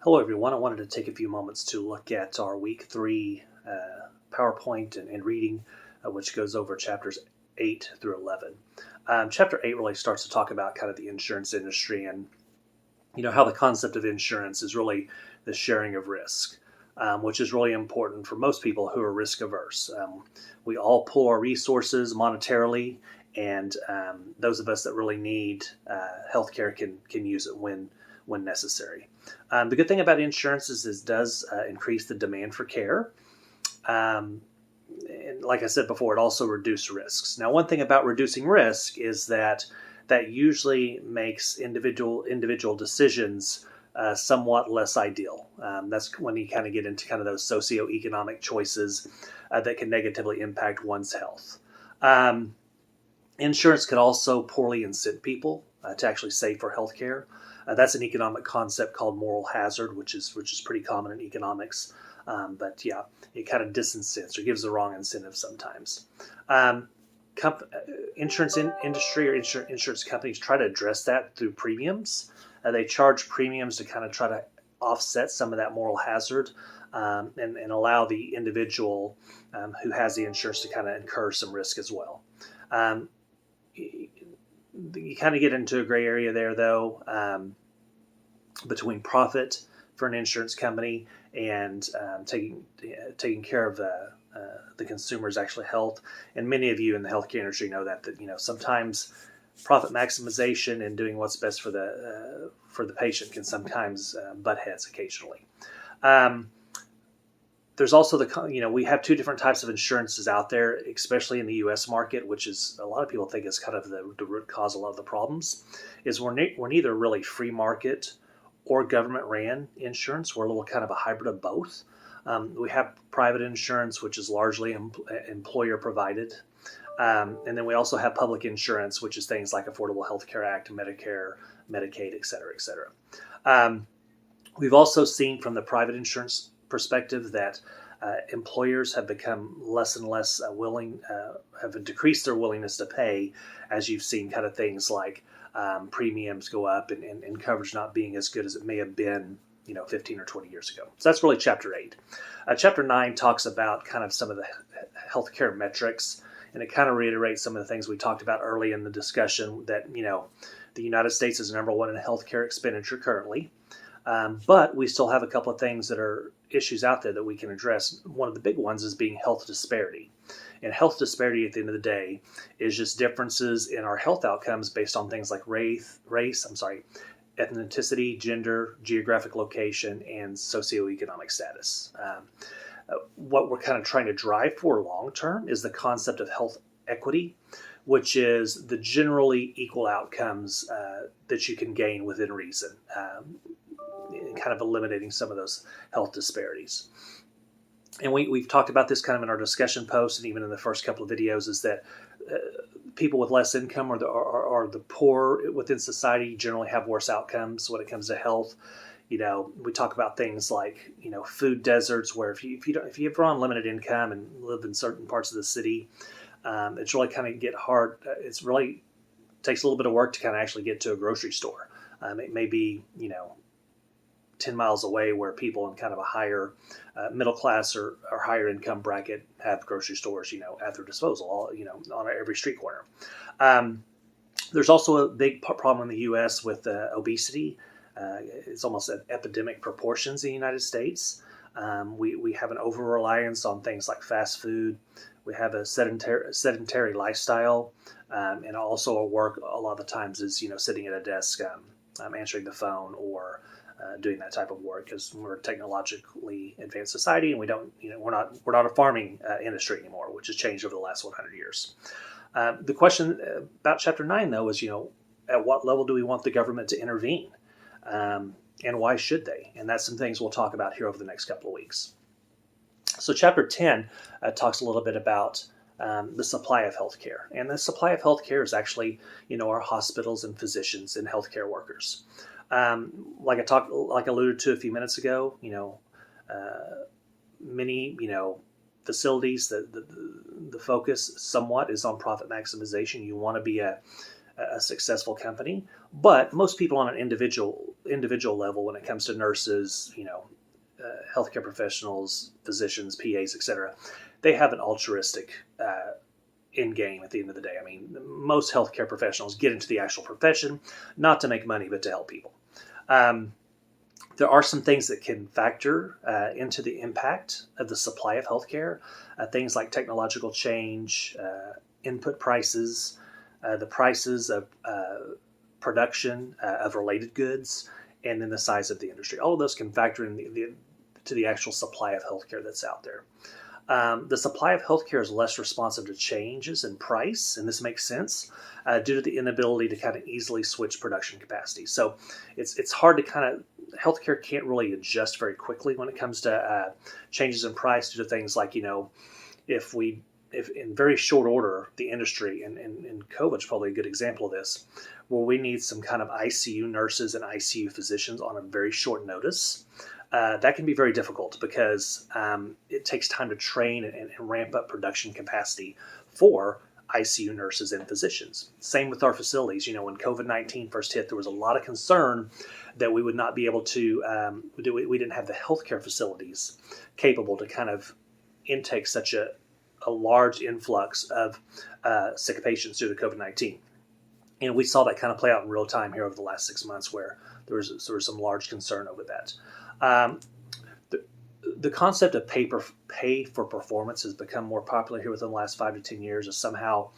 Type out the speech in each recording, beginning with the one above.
Hello, everyone. I wanted to take a few moments to look at our week 3 PowerPoint and reading, which goes over chapters 8 through 11. Chapter 8 really starts to talk about kind of the insurance industry and how the concept of insurance is really the sharing of risk, which is really important for most people who are risk averse. We all pool our resources monetarily, and those of us that really need healthcare can use it when necessary. The good thing about insurance is it does increase the demand for care. And like I said before, it also reduces risks. Now, one thing about reducing risk is that usually makes individual decisions somewhat less ideal. That's when you kind of get into kind of those socioeconomic choices that can negatively impact one's health. Insurance can also poorly incent people to actually save for healthcare. That's an economic concept called moral hazard, which is pretty common in economics. But yeah, it kind of disincents or gives the wrong incentive sometimes. Insurance industry or insurance companies try to address that through premiums. They charge premiums to kind of try to offset some of that moral hazard and allow the individual who has the insurance to kind of incur some risk as well. You kind of get into a gray area there, though, between profit for an insurance company and taking care of the consumer's actual health. And many of you in the healthcare industry know that sometimes profit maximization and doing what's best for the patient can sometimes butt heads occasionally. There's also we have two different types of insurances out there, especially in the U.S. market, which is a lot of people think is kind of the root cause of a lot of the problems. Is we're neither really free market or government ran insurance. We're a little kind of a hybrid of both. We have private insurance, which is largely employer provided, and then we also have public insurance, which is things like Affordable Health Care Act, Medicare, Medicaid, et cetera, et cetera. We've also seen from the private insurance perspective that employers have become less and less willing, have decreased their willingness to pay, as you've seen kind of things like premiums go up and coverage not being as good as it may have been 15 or 20 years ago. So that's really chapter 8. Chapter 9 talks about kind of some of the healthcare metrics, and it kind of reiterates some of the things we talked about early in the discussion that the United States is number one in healthcare expenditure currently. But we still have a couple of things that are issues out there that we can address. One of the big ones is being health disparity. And health disparity at the end of the day is just differences in our health outcomes based on things like race, ethnicity, gender, geographic location, and socioeconomic status. What we're kind of trying to drive for long term is the concept of health equity, which is the generally equal outcomes that you can gain within reason. Kind of eliminating some of those health disparities. And we've talked about this kind of in our discussion posts and even in the first couple of videos, is that people with less income or the poor within society generally have worse outcomes when it comes to health. We talk about things like food deserts, where if you have unlimited income and live in certain parts of the city, it's really kind of get hard. It's really takes a little bit of work to kind of actually get to a grocery store. It may be 10 miles away, where people in kind of a higher middle class or higher income bracket have grocery stores, at their disposal, on every street corner. There's also a big problem in the U.S. with obesity. It's almost at epidemic proportions in the United States. We have an over-reliance on things like fast food. We have a sedentary lifestyle, and also our work a lot of the times is sitting at a desk, answering the phone or doing that type of work, because we're a technologically advanced society, and we're not a farming industry anymore, which has changed over the last 100 years. The question about Chapter 9, though, is at what level do we want the government to intervene, and why should they? And that's some things we'll talk about here over the next couple of weeks. So Chapter 10 talks a little bit about the supply of healthcare, and the supply of healthcare is actually our hospitals and physicians and healthcare workers. Like I alluded to a few minutes ago, many facilities, the focus somewhat is on profit maximization. You want to be a successful company, but most people on an individual individual level, when it comes to nurses, healthcare professionals, physicians, PAs, etc., they have an altruistic end game at the end of the day. I mean, most healthcare professionals get into the actual profession not to make money, but to help people. There are some things that can factor into the impact of the supply of healthcare. Things like technological change, input prices, the prices of production of related goods, and then the size of the industry. All of those can factor in to the actual supply of healthcare that's out there. The supply of healthcare is less responsive to changes in price, and this makes sense due to the inability to kind of easily switch production capacity. So it's hard to healthcare can't really adjust very quickly when it comes to changes in price due to things like, if in very short order, the industry, and COVID is probably a good example of this, where we need some kind of ICU nurses and ICU physicians on a very short notice. That can be very difficult because it takes time to train and ramp up production capacity for ICU nurses and physicians. Same with our facilities. When COVID-19 first hit, there was a lot of concern that we would not be able to, we didn't have the healthcare facilities capable to kind of intake such a large influx of sick patients due to COVID-19. And we saw that kind of play out in real time here over the last 6 months, where there was some large concern over that. The concept of pay for performance has become more popular here within the last 5 to 10 years, of somehow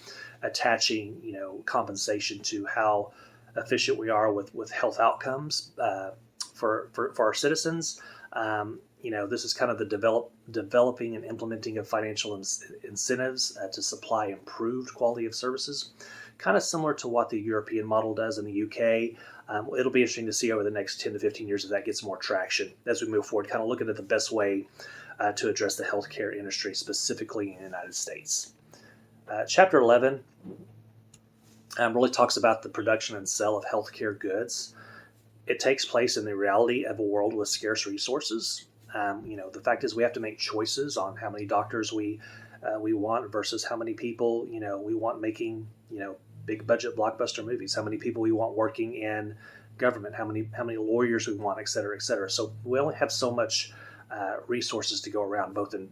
attaching compensation to how efficient we are with health outcomes for our citizens. This is kind of the developing and implementing of financial incentives to supply improved quality of services, kind of similar to what the European model does in the UK. It'll be interesting to see over the next 10 to 15 years if that gets more traction as we move forward, kind of looking at the best way to address the healthcare industry, specifically in the United States. Chapter 11 really talks about the production and sale of healthcare goods. It takes place in the reality of a world with scarce resources. The fact is we have to make choices on how many doctors we want versus how many people we want making big budget blockbuster movies, how many people we want working in government, how many lawyers we want, et cetera, et cetera. So we only have so much resources to go around, both in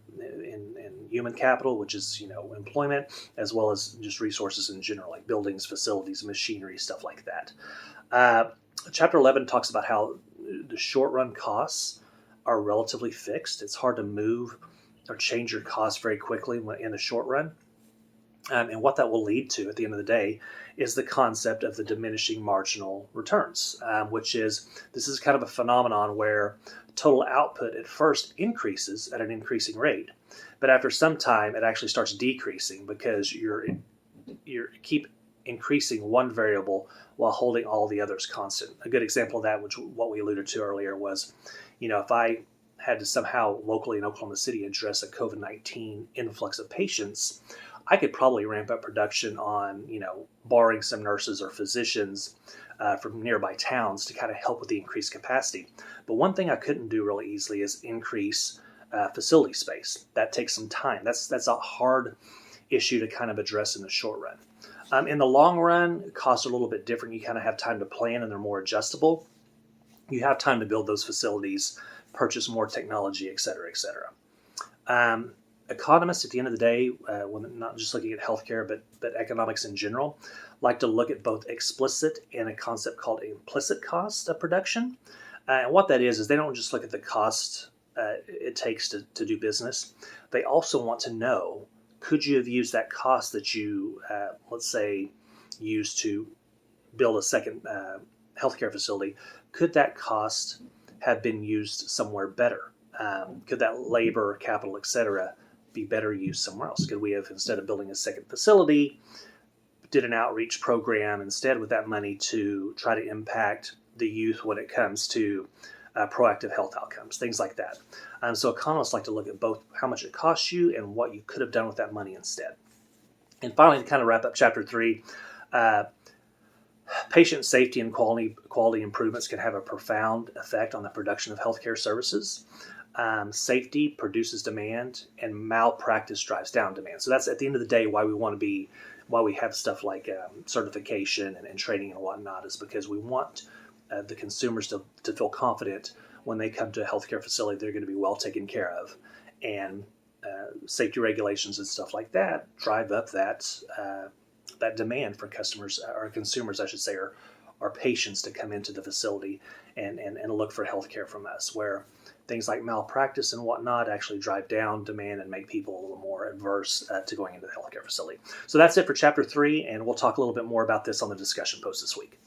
human capital, which is employment, as well as just resources in general, like buildings, facilities, machinery, stuff like that. Chapter 11 talks about how the short run costs are relatively fixed. It's hard to move or change your costs very quickly in the short run. And what that will lead to at the end of the day is the concept of the diminishing marginal returns, this is kind of a phenomenon where total output at first increases at an increasing rate, but after some time it actually starts decreasing because you keep increasing one variable while holding all the others constant. A good example of that, which what we alluded to earlier, was if I had to somehow locally in Oklahoma City address a COVID-19 influx of patients, I could probably ramp up production on, borrowing some nurses or physicians from nearby towns to kind of help with the increased capacity. But one thing I couldn't do really easily is increase facility space. That takes some time. That's a hard issue to kind of address in the short run. In the long run, costs are a little bit different. You kind of have time to plan and they're more adjustable. You have time to build those facilities, purchase more technology, et cetera, et cetera. Economists, at the end of the day, when not just looking at healthcare, but economics in general, like to look at both explicit and a concept called implicit cost of production. And what that is they don't just look at the cost it takes to do business. They also want to know, could you have used that cost that you, let's say, used to build a second healthcare facility? Could that cost have been used somewhere better? Could that labor, capital, et cetera, be better used somewhere else? Could we have, instead of building a second facility, did an outreach program instead with that money to try to impact the youth when it comes to proactive health outcomes, things like that. So economists like to look at both how much it costs you and what you could have done with that money instead. And finally, to kind of wrap up chapter 3, patient safety and quality improvements can have a profound effect on the production of healthcare services. Safety produces demand, and malpractice drives down demand. So that's at the end of the day why we have stuff like certification and training and whatnot, is because we want the consumers to feel confident when they come to a healthcare facility, they're going to be well taken care of. And safety regulations and stuff like that drive up that demand for customers or consumers, I should say, or patients to come into the facility and look for healthcare from us, where things like malpractice and whatnot actually drive down demand and make people a little more adverse to going into the healthcare facility. So that's it for Chapter 3, and we'll talk a little bit more about this on the discussion post this week.